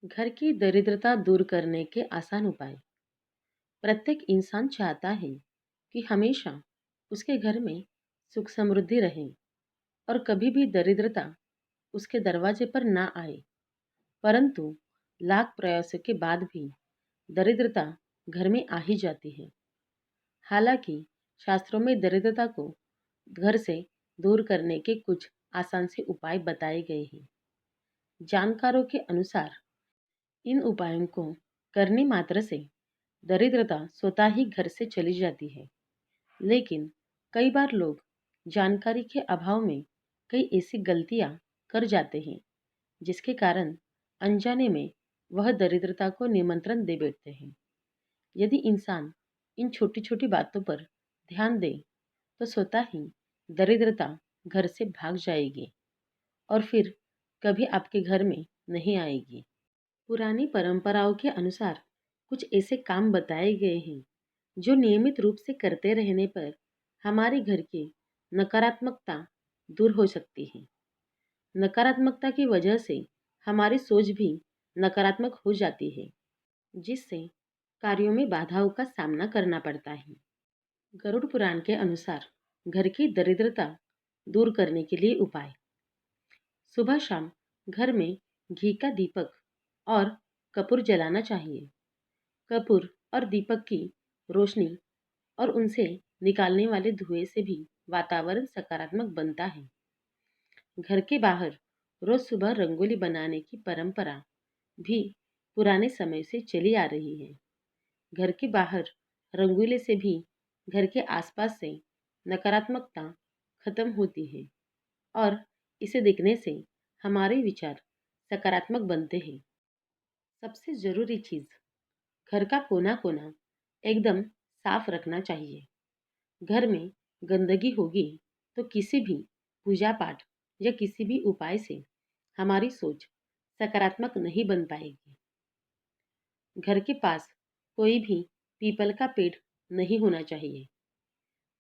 घर की दरिद्रता दूर करने के आसान उपाय। प्रत्येक इंसान चाहता है कि हमेशा उसके घर में सुख समृद्धि रहे और कभी भी दरिद्रता उसके दरवाजे पर ना आए। परंतु लाख प्रयासों के बाद भी दरिद्रता घर में आ ही जाती है। हालांकि शास्त्रों में दरिद्रता को घर से दूर करने के कुछ आसान से उपाय बताए गए हैं। जानकारों के अनुसार इन उपायों को करने मात्र से दरिद्रता स्वतः ही घर से चली जाती है। लेकिन कई बार लोग जानकारी के अभाव में कई ऐसी गलतियां कर जाते हैं जिसके कारण अनजाने में वह दरिद्रता को निमंत्रण दे बैठते हैं। यदि इंसान इन छोटी छोटी बातों पर ध्यान दे तो स्वतः ही दरिद्रता घर से भाग जाएगी और फिर कभी आपके घर में नहीं आएगी। पुरानी परंपराओं के अनुसार कुछ ऐसे काम बताए गए हैं जो नियमित रूप से करते रहने पर हमारे घर की नकारात्मकता दूर हो सकती है। नकारात्मकता की वजह से हमारी सोच भी नकारात्मक हो जाती है, जिससे कार्यों में बाधाओं का सामना करना पड़ता है। गरुड़ पुराण के अनुसार घर की दरिद्रता दूर करने के लिए उपाय। सुबह शाम घर में घी का दीपक और कपूर जलाना चाहिए। कपूर और दीपक की रोशनी और उनसे निकालने वाले धुएं से भी वातावरण सकारात्मक बनता है। घर के बाहर रोज सुबह रंगोली बनाने की परंपरा भी पुराने समय से चली आ रही है। घर के बाहर रंगोली से भी घर के आसपास से नकारात्मकता खत्म होती है और इसे देखने से हमारे विचार सकारात्मक बनते हैं। सबसे जरूरी चीज, घर का कोना कोना एकदम साफ रखना चाहिए। घर में गंदगी होगी तो किसी भी पूजा पाठ या किसी भी उपाय से हमारी सोच सकारात्मक नहीं बन पाएगी। घर के पास कोई भी पीपल का पेड़ नहीं होना चाहिए।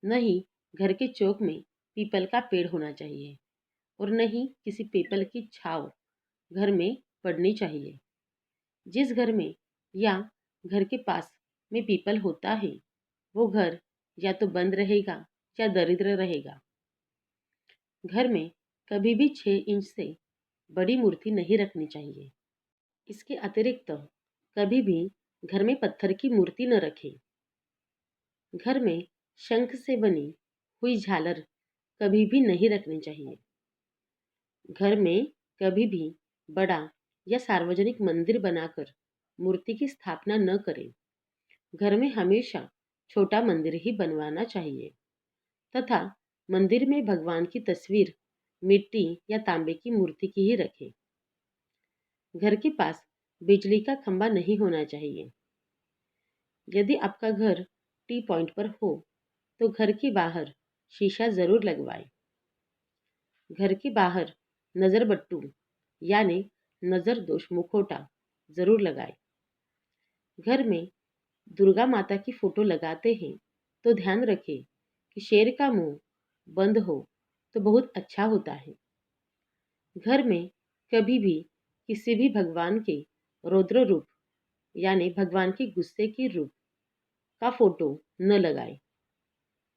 न ही घर के चौक में पीपल का पेड़ होना चाहिए और न ही किसी पीपल की छांव घर में पड़नी चाहिए। जिस घर में या घर के पास में पीपल होता है वो घर या तो बंद रहेगा या दरिद्र रहेगा। घर में कभी भी 6 इंच से बड़ी मूर्ति नहीं रखनी चाहिए। इसके अतिरिक्त कभी भी घर में पत्थर की मूर्ति न रखें। घर में शंख से बनी हुई झालर कभी भी नहीं रखनी चाहिए। घर में कभी भी बड़ा या सार्वजनिक मंदिर बनाकर मूर्ति की स्थापना न करें। घर में हमेशा छोटा मंदिर ही बनवाना चाहिए तथा मंदिर में भगवान की तस्वीर मिट्टी या तांबे की मूर्ति की ही रखें। घर के पास बिजली का खंभा नहीं होना चाहिए। यदि आपका घर टी पॉइंट पर हो तो घर के बाहर शीशा जरूर लगवाएं। घर के बाहर नजर बट्टू यानी नजर दोष मुखौटा जरूर लगाएं। घर में दुर्गा माता की फोटो लगाते हैं तो ध्यान रखें कि शेर का मुंह बंद हो तो बहुत अच्छा होता है। घर में कभी भी किसी भी भगवान के रौद्र रूप यानी भगवान के गुस्से की रूप का फोटो न लगाएं।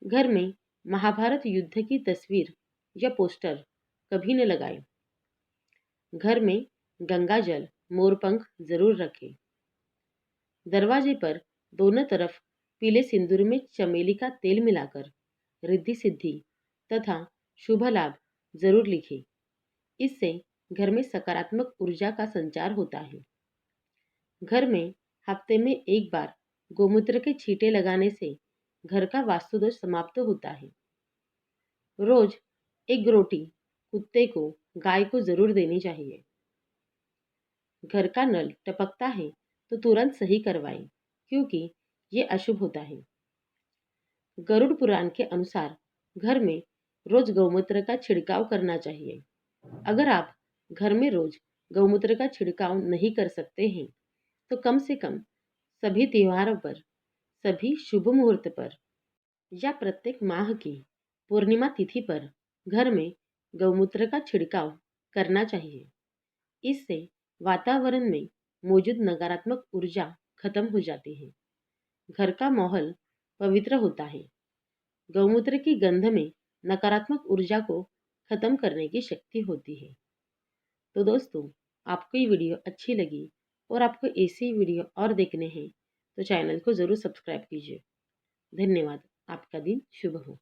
घर में महाभारत युद्ध की तस्वीर या पोस्टर कभी न लगाएं। घर में गंगा जल मोरपंख जरूर रखें। दरवाजे पर दोनों तरफ पीले सिंदूर में चमेली का तेल मिलाकर रिद्धि सिद्धि तथा शुभ लाभ जरूर लिखें। इससे घर में सकारात्मक ऊर्जा का संचार होता है। घर में हफ्ते में एक बार गोमूत्र के छींटे लगाने से घर का वास्तु दोष समाप्त होता है। रोज एक रोटी कुत्ते को गाय को जरूर देनी चाहिए। घर का नल टपकता है तो तुरंत सही करवाएं क्योंकि ये अशुभ होता है। गरुड़ पुराण के अनुसार घर में रोज गौमूत्र का छिड़काव करना चाहिए। अगर आप घर में रोज गौमूत्र का छिड़काव नहीं कर सकते हैं तो कम से कम सभी त्योहारों पर, सभी शुभ मुहूर्त पर या प्रत्येक माह की पूर्णिमा तिथि पर घर में गौमूत्र का छिड़काव करना चाहिए। इससे वातावरण में मौजूद नकारात्मक ऊर्जा खत्म हो जाती है। घर का माहौल पवित्र होता है। गौमूत्र की गंध में नकारात्मक ऊर्जा को खत्म करने की शक्ति होती है। तो दोस्तों, आपको ये वीडियो अच्छी लगी और आपको ऐसी वीडियो और देखने हैं तो चैनल को ज़रूर सब्सक्राइब कीजिए। धन्यवाद। आपका दिन शुभ हो।